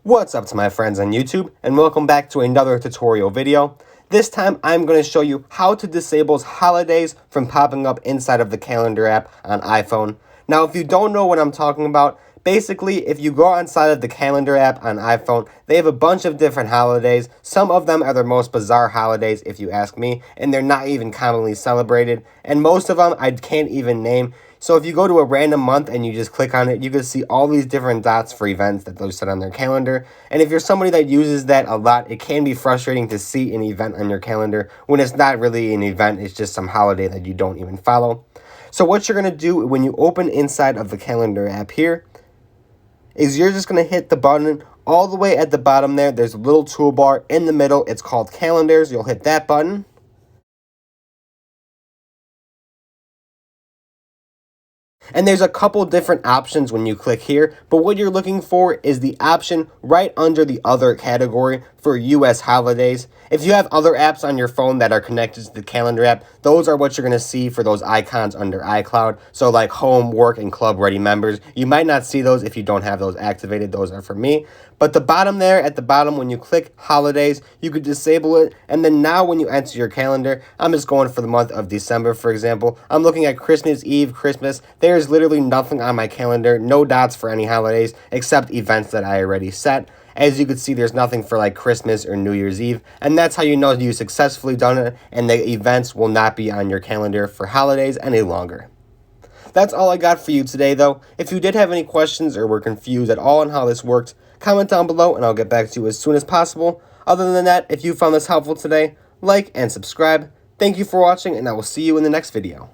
What's up to my friends on YouTube, and welcome back to another tutorial video. This time I'm going to show you how to disable holidays from popping up inside of the calendar app on iPhone. Now if you don't know what I'm talking about, basically if you go inside of the calendar app on iPhone, they have a bunch of different holidays. Some of them are the most bizarre holidays if you ask me, and they're not even commonly celebrated, and most of them I can't even name. So if you go to a random month and you just click on it, you can see all these different dots for events that they'll set on their calendar. And if you're somebody that uses that a lot, it can be frustrating to see an event on your calendar when it's not really an event, it's just some holiday that you don't even follow. So what you're going to do when you open inside of the calendar app here is you're just going to hit the button all the way at the bottom there. There's a little toolbar in the middle. It's called Calendars. You'll hit that button. And there's a couple different options when you click here, but what you're looking for is the option right under the other category for US holidays. If you have other apps on your phone that are connected to the calendar app, those are what you're going to see for those icons under iCloud. So like home, work, and club ready members. You might not see those if you don't have those activated. Those are for me. But the bottom there, at the bottom, when you click holidays, you could disable it. And then now when you enter your calendar, I'm just going for the month of December, for example. I'm looking at Christmas Eve, Christmas. There's literally nothing on my calendar, no dots for any holidays, except events that I already set. As you can see, there's nothing for like Christmas or New Year's Eve. And that's how you know you successfully done it, and the events will not be on your calendar for holidays any longer. That's all I got for you today, though. If you did have any questions or were confused at all on how this worked, comment down below and I'll get back to you as soon as possible. Other than that, if you found this helpful today, like and subscribe. Thank you for watching, and I will see you in the next video.